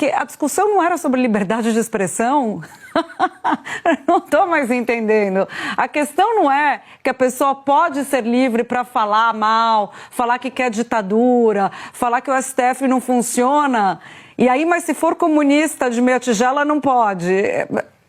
porque a discussão não era sobre liberdade de expressão. Não estou mais entendendo. A questão não é que a pessoa pode ser livre para falar mal, falar que quer ditadura, falar que o STF não funciona. E aí, mas se for comunista de meia tigela, não pode.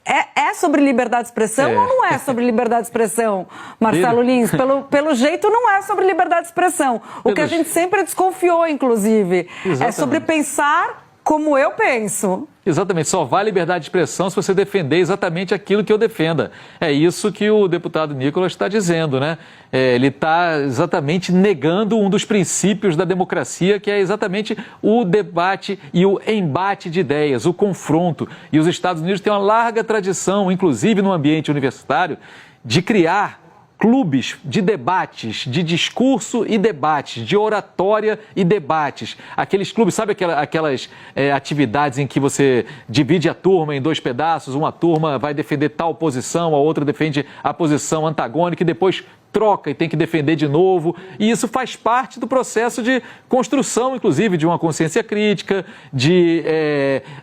É sobre liberdade de expressão ou não é sobre liberdade de expressão, Marcelo Lins? Pelo jeito, não é sobre liberdade de expressão. O que a gente sempre desconfiou, inclusive. Exatamente. É sobre pensar como eu penso. Exatamente, só vale liberdade de expressão se você defender exatamente aquilo que eu defenda. É isso que o deputado Nicolas está dizendo, né? Ele está exatamente negando um dos princípios da democracia, que é exatamente o debate e o embate de ideias, o confronto. E os Estados Unidos têm uma larga tradição, inclusive no ambiente universitário, de criar clubes de debates, de discurso e debates, de oratória e debates. Aqueles clubes, sabe aquelas atividades em que você divide a turma em dois pedaços, uma turma vai defender tal posição, a outra defende a posição antagônica e depois troca e tem que defender de novo, e isso faz parte do processo de construção, inclusive, de uma consciência crítica, de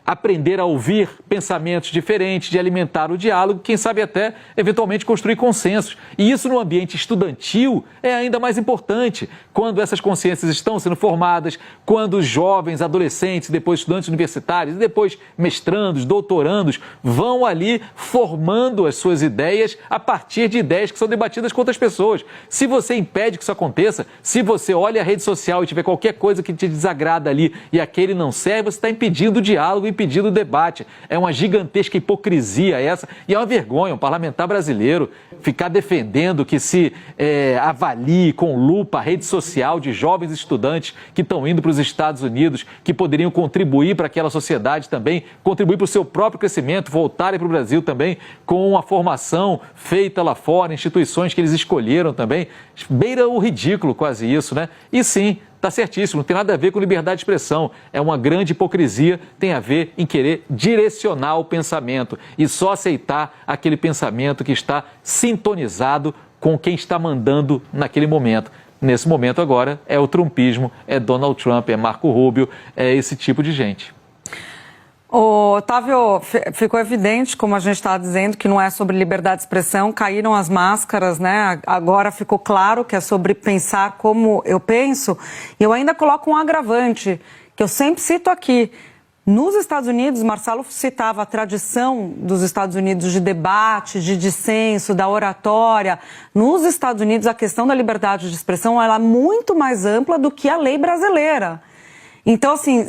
aprender a ouvir pensamentos diferentes, de alimentar o diálogo, quem sabe até, eventualmente, construir consensos. E isso no ambiente estudantil é ainda mais importante, quando essas consciências estão sendo formadas, quando os jovens, adolescentes, depois estudantes universitários, e depois mestrandos, doutorandos, vão ali formando as suas ideias a partir de ideias que são debatidas com outras pessoas. Se você impede que isso aconteça, se você olha a rede social e tiver qualquer coisa que te desagrada ali e aquele não serve, você está impedindo o diálogo, impedindo o debate. É uma gigantesca hipocrisia essa e é uma vergonha um parlamentar brasileiro ficar defendendo que se avalie com lupa a rede social de jovens estudantes que estão indo para os Estados Unidos, que poderiam contribuir para aquela sociedade também, contribuir para o seu próprio crescimento, voltarem para o Brasil também com uma formação feita lá fora, instituições que eles escolheram também, beira o ridículo quase isso, né? E sim, está certíssimo, não tem nada a ver com liberdade de expressão, é uma grande hipocrisia, tem a ver em querer direcionar o pensamento e só aceitar aquele pensamento que está sintonizado com quem está mandando naquele momento. Nesse momento agora é o trumpismo, é Donald Trump, é Marco Rubio, é esse tipo de gente. Otávio, ficou evidente, como a gente estava dizendo, que não é sobre liberdade de expressão, caíram as máscaras, né? Agora ficou claro que é sobre pensar como eu penso. E eu ainda coloco um agravante, que eu sempre cito aqui. Nos Estados Unidos, Marcelo citava a tradição dos Estados Unidos de debate, de dissenso, da oratória. Nos Estados Unidos, a questão da liberdade de expressão ela é muito mais ampla do que a lei brasileira. Então, assim,